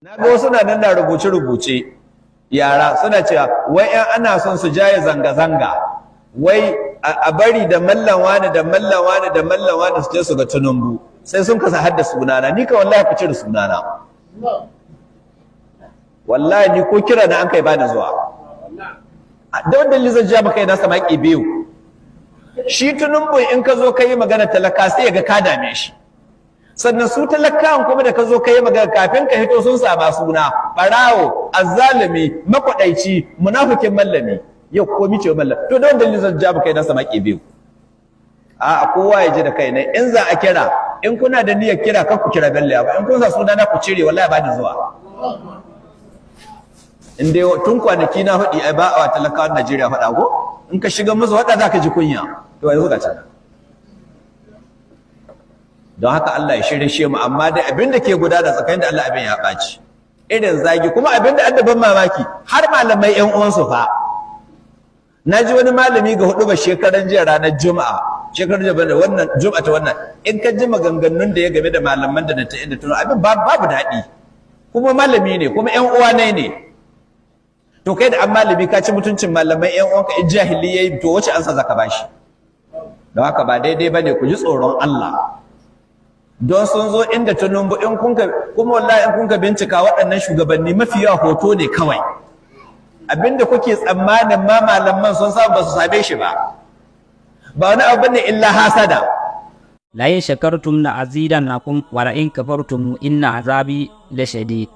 Na ga wasu na nan da rubuce-rubuce yara suna cewa wai ‘yan ana son su jaye zanga-zanga wai a bari da mallan wani da mallan wani da mallan wani su je su ga Tinubu sai sun kasa hadda sunana ni ka wallahi ku cire sunana wallahi ni ko kira na an kai bani zuwa da wanda lizan ja maka yana sama ki biyu shi Tinubu in ka zo kai magana talaka sai ya ga ka dame shi sannan su talakawan kuma da ka zo ka yi magana kafin ka hito sun sama suna ɓarawo azzalumi makwaɗaici munafikin mallami yau komi ce mallami to don dalilin zan ja kai na sama ke biyu a kowa ya ji da kai ne in za a kira in kuna da niyyar kira kar ku kira bello ba in kun sa suna na ku cire wallahi ba da zuwa in dai tun kwanaki na faɗi ai ba a talakawan Najeriya faɗa ko in ka shiga musu waɗa za ka ji kunya to yanzu ga can don haka Allah ya shirye shi mu amma dai abin da ke gudana tsakanin da Allah abin ya ɓaci irin zagi kuma abin da addaban mamaki har malamai ƴan uwansu fa naji wani malami ga hudu ba shekaran jiya ranar juma'a shekaran jiya da wannan juma'a ta wannan in ka ji maganganun da ya game da malaman da ta inda tuno abin babu daɗi kuma malami ne kuma ƴan uwa ne to kai da an malami ka ci mutuncin malamai ƴan uwanka in jahili yayi to wace ansa zaka bashi don haka ba daidai bane ku ji tsoron Allah don sun zo inda Tinubu in kuma wallahi in kunka bincika waɗannan shugabanni mafi yawa hoto ne kawai abinda kuke tsammanin ma malaman sun samu ba su same shi ba wani abu ne illa hasada la in shakartum la azidannakum wa la in kafartum inna azabi lashadid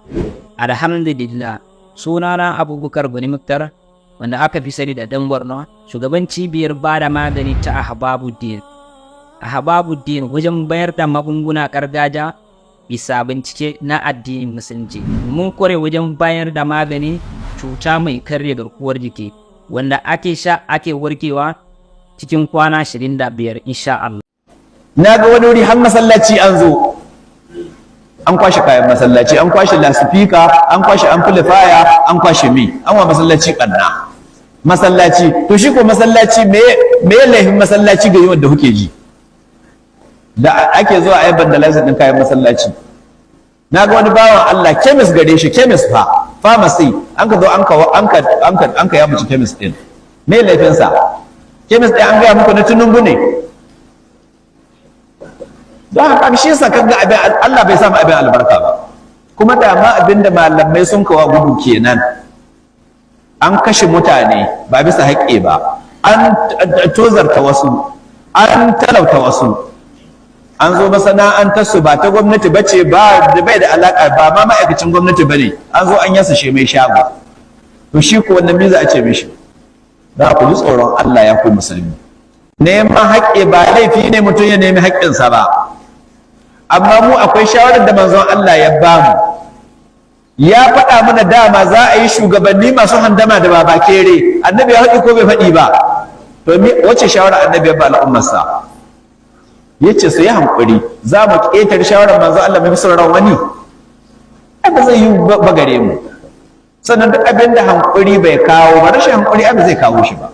alhamdulillah sunana Abubakar Goni Muktar wanda aka fi sani da dan Borno shugaban cibiyar bada magani ta Ahbabuddin wajen bayar da magunguna gargajiya bisa bincike na addinin musulunci. Mun kware wajen bayar da magani cuta mai karya garkuwar jiki wanda ake sha ake warkewa cikin kwana 25 insha Allah. Na ga wani wuri har masallaci an zo. An kwashe kayan masallaci, an kwashe lasifika, an kwashe amplifier, an kwashe an wa masallaci kanna. Masallaci, to shi ko masallaci me laifin masallaci ga yawan da kuke ji? Da ake zuwa a yi vandalizing ɗin kayan masallaci na ga wani bawan Allah kemis gare shi kemis fa pharmacy an ka zo an ka ya muci kemis ɗin me laifinsa kemis ɗin an gaya muku na Tinubu ne don haka shi yasa kaga abin Allah bai samu abin albarka ba kuma da ma abin da malamai sun kawo gudu kenan an kashe mutane ba bisa haƙƙi ba an tozarta wasu an talauta wasu an zo masana'antar su ba ta gwamnati bace ba da bai da alaka ba ma ma'aikacin gwamnati bane an zo an yasa shi mai shago to shi ko wannan me za a ce mishi da ku ji tsoron Allah ya ku musulmi neman haƙƙi ba laifi ne mutum ya nemi haƙƙinsa ba amma mu akwai shawarar da manzon Allah ya bamu ya faɗa mana dama za a yi shugabanni masu handama da babakere annabi ya faɗi ko bai faɗi ba to wace shawara annabi ya ba al'ummarsa yace su yi hankuri za mu ƙetare shawarar manzo Allah mai musulman wani ba zai yi ba gare mu sannan duk abin da hankuri bai kawo ba rashin hankuri abin zai kawo shi ba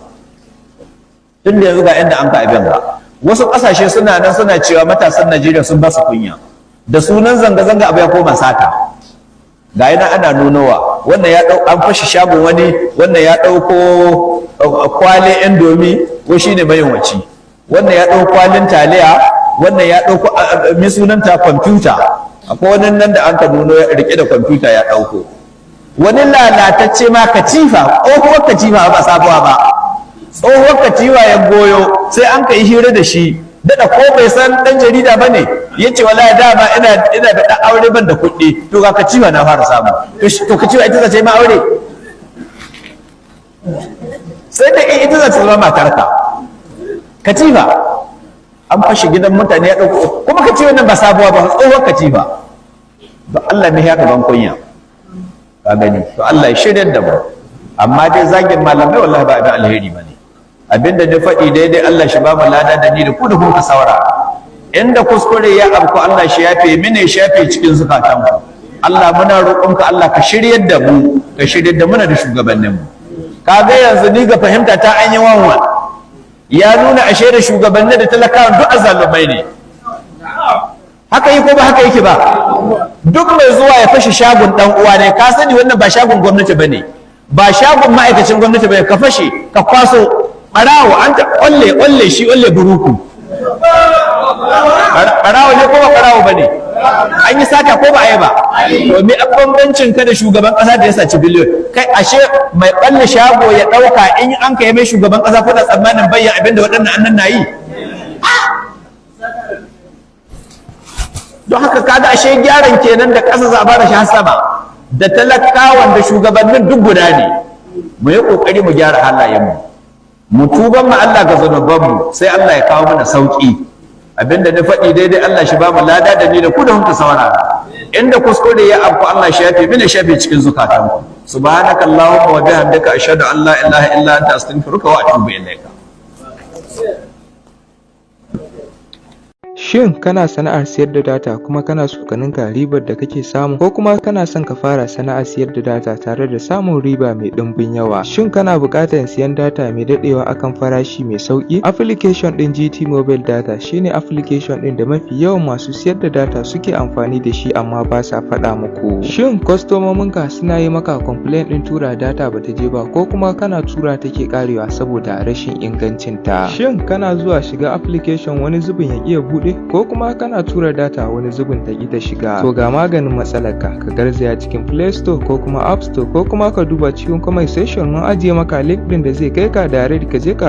tun da yanzu ga inda an ka abin ba wasu ƙasashe suna nan suna cewa matasan Najeriya sun ba su kunya da sunan zanga-zanga abu ya koma sata ga yana ana nunowa wannan ya an fashe shagon wani wannan ya ɗauko kwalin indomi ko shine mayunwaci wannan ya ɗauko kwalin taliya wannan ya ɗauko mai sunanta kwamfuta akwai wani nan da an ka nuno ya rike da kwamfuta ya ɗauko wani lalatacce ma katifa tsohuwar katifa ba sabuwa ba tsohuwar katifa ya goyo sai an ka yi hira da shi daɗa ko bai san ɗan jarida ba ne ya ce wallahi dama ina da ɗan aure ban da kuɗi to ga katifa na fara samu to katifa ita za ta yi ma aure sai da ita za ta zama matarka katifa an fashe gidan mutane ya ɗauko kuma katifa nan ba sabuwa ba tsohon katifa don Allah ne ya ka ban kunya ka gani to Allah ya shirya da mu amma dai zagin malamai wallahi ba abin alheri bane abinda da faɗi daidai Allah shi ba mu lada da ni da ku da kun ka saura inda kuskure ya abku Allah shi yafe mini shafe cikin zukatan ku Allah muna roƙonka Allah ka shiryar da mu ka shiryar da muna da shugabannin mu kaga yanzu ni ga fahimta ta an yi wanwa ya nuna ashe da shugabanni da talakawan duk azalumai ne haka yi ko ba haka yake ba duk mai zuwa ya fashe shagon dan uwa ne, ka sani wannan ba shagon gwamnati bane, ba shagon ma'aikacin gwamnati bane, ka fashe ka kwaso barawo an ta olle shi olle buruku, barawo ne ko ba barawo bane, an yi sata ko ba a yi ba, to me bambancin ka da shugaban kasa da ya saci biliyon? Kai ashe mai balle shago ya dauka in an kai mai shugaban kasa kuna tsammanin bayyana abinda waɗannan annan na yi? Don haka kaga ashe gyaran kenan da ƙasa za a fara shi har sama, da talakawan da shugabannin duk guda ne. Mu yi ƙoƙari mu gyara halayenmu, mu tuban mu Allah ga zunubanmu, sai Allah ya kawo mana sauƙi. Abinda na faɗi daidai Allah shi ba mu lada da ni da ku da hunka saurara, inda kuskure ya afku Allah shi yafe mini, shafe cikin zukatanku. Subhanaka Allahumma wa bihamdika ashhadu an la ilaha illa anta astaghfiruka wa atubu ilayka. Shin kana sana'ar siyar da data kuma kana so ka ninka ribar da kake samu, ko kuma kana son ka fara sana'ar siyar da data tare da samun riba mai ɗimbin yawa? Shin kana buƙatar siyan data mai daɗewa akan farashi mai sauƙi? Application ɗin GT Mobile Data shine application ɗin da mafi yawan masu siyar da data suke amfani da shi amma ba sa faɗa muku. Shin kwastomominka suna yi maka complaint ɗin tura data bata je ba, ko kuma kana tura take ƙarewa saboda rashin ingancinta? Shin kana zuwa shiga application wani zubin ya iya buɗe, ko kuma kana tura data wani zubin ta ta shiga? To ga maganin matsalarka, ka garzaya cikin Play Store ko kuma App Store, ko kuma ka duba cikin comment section mun ajiye maka link din da zai kai ka direct ka je ka